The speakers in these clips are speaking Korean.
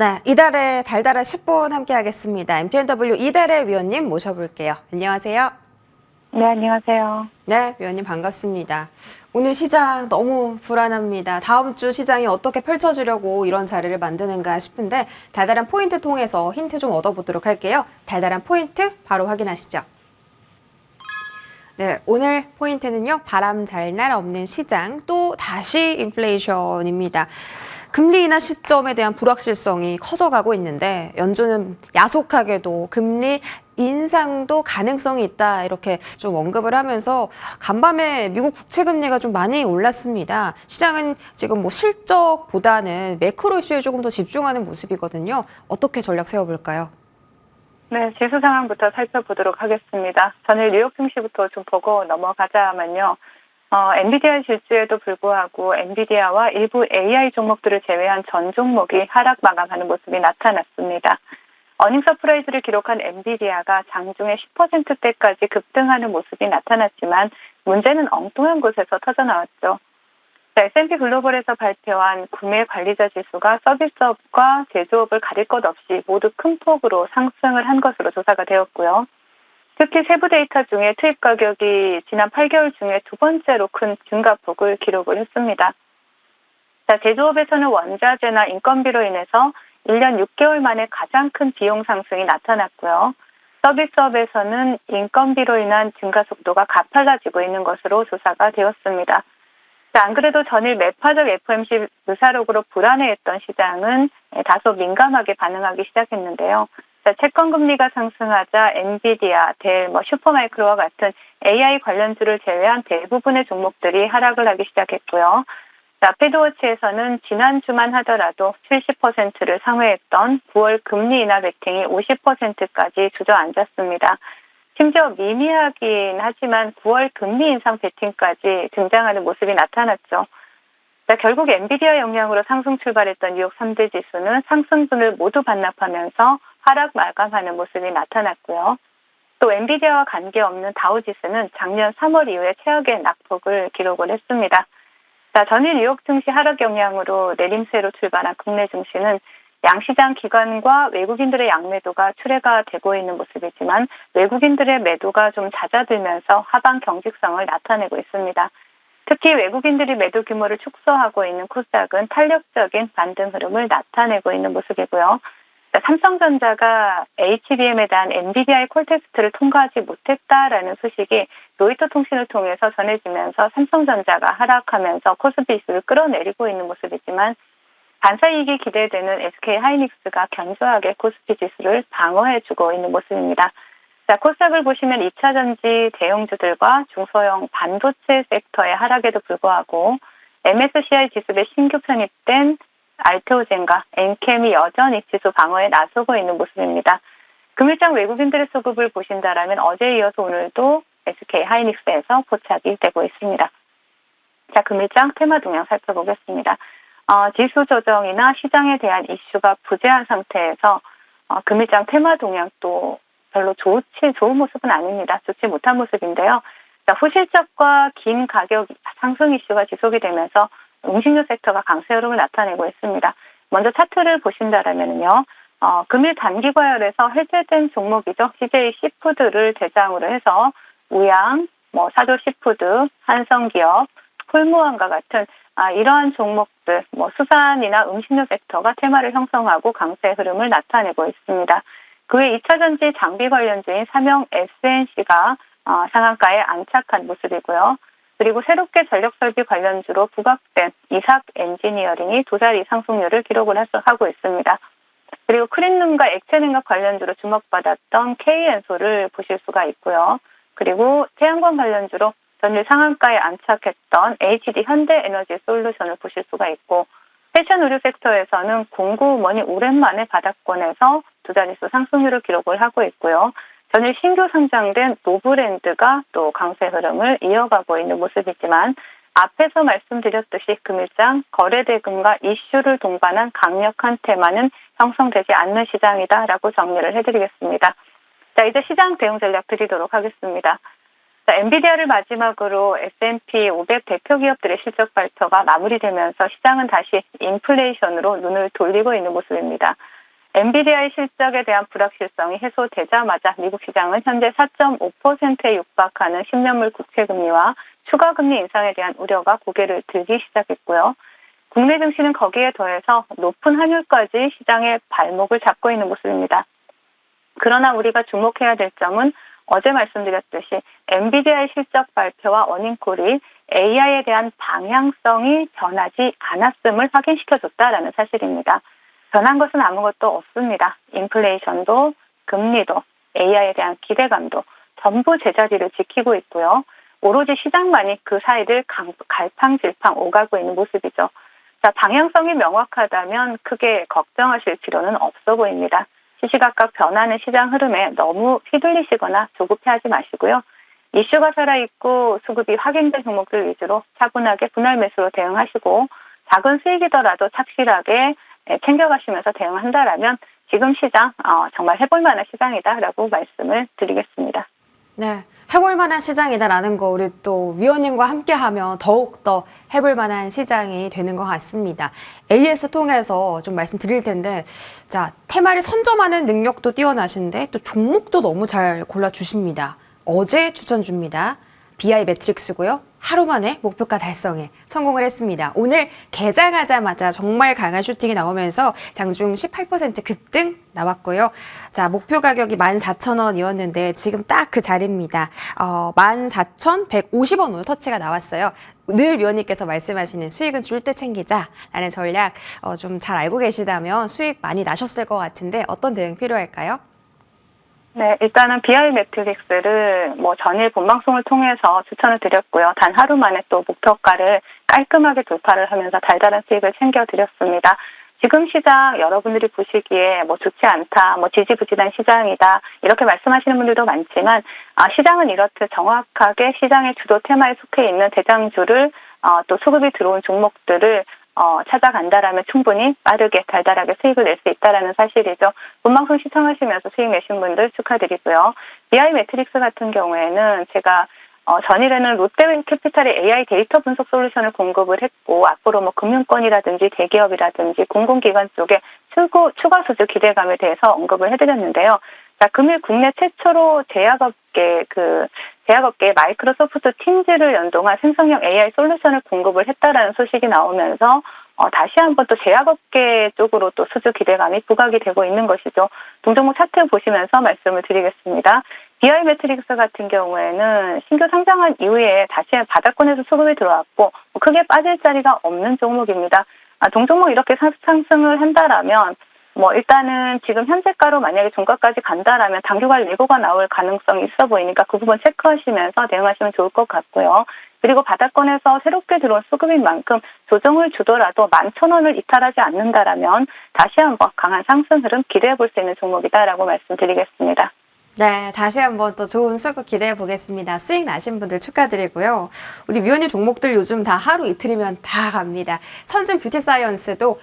네, 이달의 달달한 10분 함께 하겠습니다. MTNW 이달의 위원님 모셔볼게요. 안녕하세요. 네, 안녕하세요. 네, 위원님 반갑습니다. 오늘 시장 너무 불안합니다. 다음 주 시장이 어떻게 펼쳐지려고 이런 자리를 만드는가 싶은데 달달한 포인트 통해서 힌트 좀 얻어보도록 할게요. 달달한 포인트 바로 확인하시죠. 네, 오늘 포인트는요. 바람 잘 날 없는 시장, 또 다시 인플레이션입니다. 금리 인하 시점에 대한 불확실성이 커져가고 있는데 연준은 야속하게도 금리 인상도 가능성이 있다 이렇게 좀 언급을 하면서 간밤에 미국 국채 금리가 좀 많이 올랐습니다. 시장은 지금 뭐 실적보다는 매크로 이슈에 조금 더 집중하는 모습이거든요. 어떻게 전략 세워볼까요? 네, 지수 상황부터 살펴보도록 하겠습니다. 전일 뉴욕 증시부터 좀 보고 넘어가자면요. 엔비디아 질주에도 불구하고 엔비디아와 일부 AI 종목들을 제외한 전 종목이 하락 마감하는 모습이 나타났습니다. 어닝 서프라이즈를 기록한 엔비디아가 장중에 10%대까지 급등하는 모습이 나타났지만 문제는 엉뚱한 곳에서 터져나왔죠. S&P 글로벌에서 발표한 구매 관리자 지수가 서비스업과 제조업을 가릴 것 없이 모두 큰 폭으로 상승을 한 것으로 조사가 되었고요. 특히 세부 데이터 중에 투입 가격이 지난 8개월 중에 두 번째로 큰 증가폭을 기록을 했습니다. 제조업에서는 원자재나 인건비로 인해서 1년 6개월 만에 가장 큰 비용 상승이 나타났고요. 서비스업에서는 인건비로 인한 증가 속도가 가팔라지고 있는 것으로 조사가 되었습니다. 안 그래도 전일 매파적 FOMC 무사록으로 불안해했던 시장은 다소 민감하게 반응하기 시작했는데요. 채권 금리가 상승하자 엔비디아, 델, 슈퍼마이크로와 같은 AI 관련주를 제외한 대부분의 종목들이 하락을 하기 시작했고요. 페드워치에서는 지난주만 하더라도 70%를 상회했던 9월 금리 인하 베팅이 50%까지 주저앉았습니다. 심지어 미미하긴 하지만 9월 금리 인상 베팅까지 등장하는 모습이 나타났죠. 결국 엔비디아 영향으로 상승 출발했던 뉴욕 3대 지수는 상승분을 모두 반납하면서 하락 마감하는 모습이 나타났고요. 또 엔비디아와 관계없는 다우지수는 작년 3월 이후에 최악의 낙폭을 기록을 했습니다. 전일 뉴욕 증시 하락 영향으로 내림세로 출발한 국내 증시는 양시장 기관과 외국인들의 양매도가 출회가 되고 있는 모습이지만 외국인들의 매도가 좀 잦아들면서 하방 경직성을 나타내고 있습니다. 특히 외국인들이 매도 규모를 축소하고 있는 코스닥은 탄력적인 반등 흐름을 나타내고 있는 모습이고요. 삼성전자가 HBM에 대한 엔비디아의 콜테스트를 통과하지 못했다라는 소식이 로이터 통신을 통해서 전해지면서 삼성전자가 하락하면서 코스피 지수를 끌어내리고 있는 모습이지만 반사이익이 기대되는 SK 하이닉스가 견조하게 코스피 지수를 방어해주고 있는 모습입니다. 코스닥을 보시면 2차 전지 대형주들과 중소형 반도체 섹터의 하락에도 불구하고 MSCI 지수에 신규 편입된 알테오젠과 엔캠이 여전히 지수 방어에 나서고 있는 모습입니다. 금일장 외국인들의 수급을 보신다라면 어제에 이어서 오늘도 SK 하이닉스에서 포착이 되고 있습니다. 금일장 테마 동향 살펴보겠습니다. 지수 조정이나 시장에 대한 이슈가 부재한 상태에서 금일장 테마 동향도 별로 좋은 모습은 아닙니다. 좋지 못한 모습인데요. 후실적과 긴 가격 상승 이슈가 지속이 되면서 음식료 섹터가 강세 흐름을 나타내고 있습니다. 먼저 차트를 보신다면요. 금일 단기 과열에서 해제된 종목이죠. CJ 시푸드를 대장으로 해서 우양, 사조 시푸드, 한성기업, 풀무원과 같은 이러한 종목들, 수산이나 음식료 섹터가 테마를 형성하고 강세 흐름을 나타내고 있습니다. 그 외 2차 전지 장비 관련주인 삼형 SNC가 상한가에 안착한 모습이고요. 그리고 새롭게 전력설비 관련주로 부각된 이삭 엔지니어링이 두 자리 상승률을 기록을 하고 있습니다. 그리고 크린룸과 액체냉각 관련주로 주목받았던 K엔소를 보실 수가 있고요. 그리고 태양광 관련주로 전일 상한가에 안착했던 HD 현대에너지 솔루션을 보실 수가 있고 패션 의류 섹터에서는 공구음원이 오랜만에 바닥권에서 두 자릿수 상승률을 기록을 하고 있고요. 전일 신규 상장된 노브랜드가 또 강세 흐름을 이어가고 있는 모습이지만 앞에서 말씀드렸듯이 금일장 거래대금과 이슈를 동반한 강력한 테마는 형성되지 않는 시장이다라고 정리를 해드리겠습니다. 이제 시장 대응 전략 드리도록 하겠습니다. 엔비디아를 마지막으로 S&P 500 대표 기업들의 실적 발표가 마무리되면서 시장은 다시 인플레이션으로 눈을 돌리고 있는 모습입니다. 엔비디아의 실적에 대한 불확실성이 해소되자마자 미국 시장은 현재 4.5%에 육박하는 10년물 국채금리와 추가 금리 인상에 대한 우려가 고개를 들기 시작했고요. 국내 증시는 거기에 더해서 높은 환율까지 시장의 발목을 잡고 있는 모습입니다. 그러나 우리가 주목해야 될 점은 어제 말씀드렸듯이 엔비디아의 실적 발표와 어닝콜이 AI에 대한 방향성이 변하지 않았음을 확인시켜줬다라는 사실입니다. 변한 것은 아무것도 없습니다. 인플레이션도, 금리도, AI에 대한 기대감도 전부 제자리를 지키고 있고요. 오로지 시장만이 그 사이를 갈팡질팡 오가고 있는 모습이죠. 자, 방향성이 명확하다면 크게 걱정하실 필요는 없어 보입니다. 시시각각 변하는 시장 흐름에 너무 휘둘리시거나 조급해하지 마시고요. 이슈가 살아있고 수급이 확인된 종목들 위주로 차분하게 분할 매수로 대응하시고 작은 수익이더라도 착실하게 챙겨가시면서 대응한다라면 지금 시장 정말 해볼 만한 시장이다라고 말씀을 드리겠습니다. 네, 해볼 만한 시장이다라는 거 우리 또 위원님과 함께하면 더욱더 해볼 만한 시장이 되는 것 같습니다. AS 통해서 좀 말씀드릴 텐데, 자, 테마를 선점하는 능력도 뛰어나신데 또 종목도 너무 잘 골라주십니다. 어제 추천 줍니다. BI 매트릭스고요. 하루 만에 목표가 달성에 성공을 했습니다. 오늘 개장하자마자 정말 강한 슈팅이 나오면서 장중 18% 급등 나왔고요. 자, 목표 가격이 14,000원이었는데 지금 딱 그 자리입니다. 14,150원으로 터치가 나왔어요. 늘 위원님께서 말씀하시는 수익은 줄 때 챙기자라는 전략 좀 잘 알고 계시다면 수익 많이 나셨을 것 같은데 어떤 대응 필요할까요? 네, 일단은 BI 매트릭스를 전일 본방송을 통해서 추천을 드렸고요. 단 하루 만에 또 목표가를 깔끔하게 돌파를 하면서 달달한 수익을 챙겨드렸습니다. 지금 시장 여러분들이 보시기에 좋지 않다, 지지부진한 시장이다 이렇게 말씀하시는 분들도 많지만 시장은 이렇듯 정확하게 시장의 주도 테마에 속해 있는 대장주를 또 수급이 들어온 종목들을 찾아간다라면 충분히 빠르게 달달하게 수익을 낼 수 있다라는 사실이죠. 본방송 시청하시면서 수익 내신 분들 축하드리고요. BI 매트릭스 같은 경우에는 제가 전일에는 롯데캐피탈의 AI 데이터 분석 솔루션을 공급을 했고 앞으로 금융권이라든지 대기업이라든지 공공기관 쪽에 추가 수주 기대감에 대해서 언급을 해드렸는데요. 자, 금일 국내 최초로 제약업계 마이크로소프트 팀즈를 연동한 생성형 AI 솔루션을 공급을 했다라는 소식이 나오면서 다시 한번 또 제약업계 쪽으로 또 수주 기대감이 부각이 되고 있는 것이죠. 동종목 차트 보시면서 말씀을 드리겠습니다. BI 매트릭스 같은 경우에는 신규 상장한 이후에 다시 바닥권에서 수급이 들어왔고 크게 빠질 자리가 없는 종목입니다. 동종목 이렇게 상승을 한다라면 일단은 지금 현재가로 만약에 종가까지 간다라면 단기간 예고가 나올 가능성이 있어 보이니까 그 부분 체크하시면서 대응하시면 좋을 것 같고요. 그리고 바닥권에서 새롭게 들어온 수급인 만큼 조정을 주더라도 11,000원을 이탈하지 않는다라면 다시 한번 강한 상승 흐름 기대해 볼 수 있는 종목이다라고 말씀드리겠습니다. 네, 다시 한번 또 좋은 수급 기대해 보겠습니다. 수익 나신 분들 축하드리고요. 우리 위원님 종목들 요즘 다 하루 이틀이면 다 갑니다. 선진 뷰티 사이언스도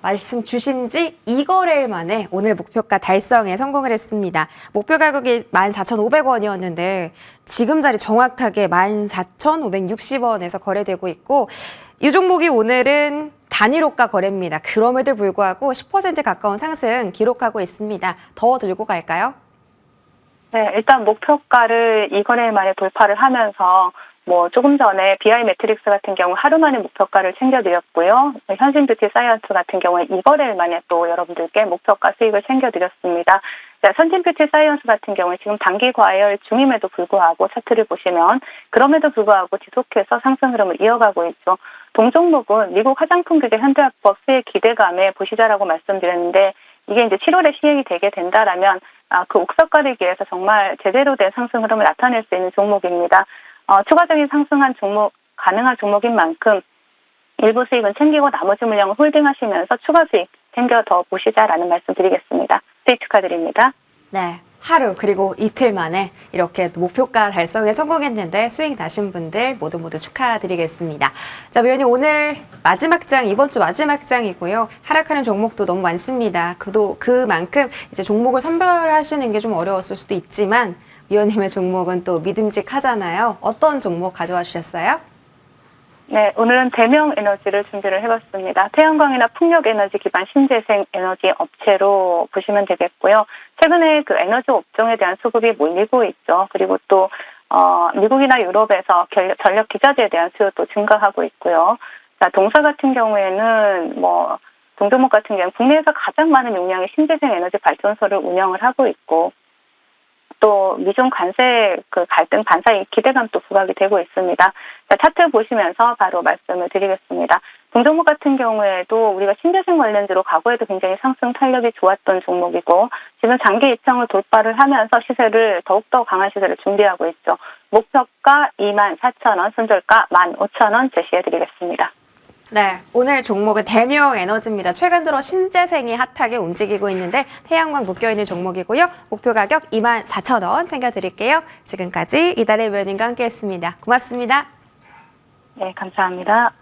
말씀 주신 지 2거래일 만에 오늘 목표가 달성에 성공을 했습니다. 목표 가격이 14,500원이었는데 지금 자리 정확하게 14,560원에서 거래되고 있고 이 종목이 오늘은 단일호가 거래입니다. 그럼에도 불구하고 10% 가까운 상승 기록하고 있습니다. 더 들고 갈까요? 네, 일단 목표가를 2거래일 만에 돌파를 하면서 조금 전에 BI 매트릭스 같은 경우 하루 만에 목표가를 챙겨드렸고요. 현신 뷰티 사이언스 같은 경우에 2거래일 만에 또 여러분들께 목표가 수익을 챙겨드렸습니다. 자, 선진 뷰티 사이언스 같은 경우에 지금 단기 과열 중임에도 불구하고 차트를 보시면 그럼에도 불구하고 지속해서 상승 흐름을 이어가고 있죠. 동종목은 미국 화장품 규제 현대화법 수혜 기대감에 보시자라고 말씀드렸는데 이게 이제 7월에 시행이 되게 된다라면 그 옥석 가리기에서 정말 제대로 된 상승 흐름을 나타낼 수 있는 종목입니다. 추가적인 상승한 종목 가능한 종목인 만큼 일부 수익은 챙기고 나머지 물량을 홀딩하시면서 추가 수익 챙겨 더 보시자라는 말씀 드리겠습니다. 수익 축하드립니다. 네. 하루 그리고 이틀 만에 이렇게 목표가 달성에 성공했는데 수익 나신 분들 모두 축하드리겠습니다. 자, 위원님 오늘 마지막 장, 이번 주 마지막 장이고요. 하락하는 종목도 너무 많습니다. 그만큼 이제 종목을 선별하시는 게 좀 어려웠을 수도 있지만 위원님의 종목은 또 믿음직하잖아요. 어떤 종목 가져와 주셨어요? 네, 오늘은 대명 에너지를 준비를 해봤습니다. 태양광이나 풍력 에너지 기반 신재생 에너지 업체로 보시면 되겠고요. 최근에 그 에너지 업종에 대한 수급이 몰리고 있죠. 그리고 또 미국이나 유럽에서 전력 기자재에 대한 수요도 증가하고 있고요. 자, 동사 같은 경우에는 동종목 같은 경우는 국내에서 가장 많은 용량의 신재생 에너지 발전소를 운영을 하고 있고, 또 미중 관세 그 갈등 반사의 기대감도 부각이 되고 있습니다. 자, 차트 보시면서 바로 말씀을 드리겠습니다. 동종목 같은 경우에도 우리가 신재생 관련주로 과거에도 굉장히 상승 탄력이 좋았던 종목이고, 지금 장기 이평을 돌파를 하면서 시세를 더욱더 강한 시세를 준비하고 있죠. 목표가 24,000원, 손절가 15,000원 제시해드리겠습니다. 네, 오늘 종목은 대명 에너지입니다. 최근 들어 신재생이 핫하게 움직이고 있는데 태양광 묶여있는 종목이고요. 목표 가격 24,000원 챙겨드릴게요. 지금까지 이달의 위원님과 함께했습니다. 고맙습니다. 네, 감사합니다.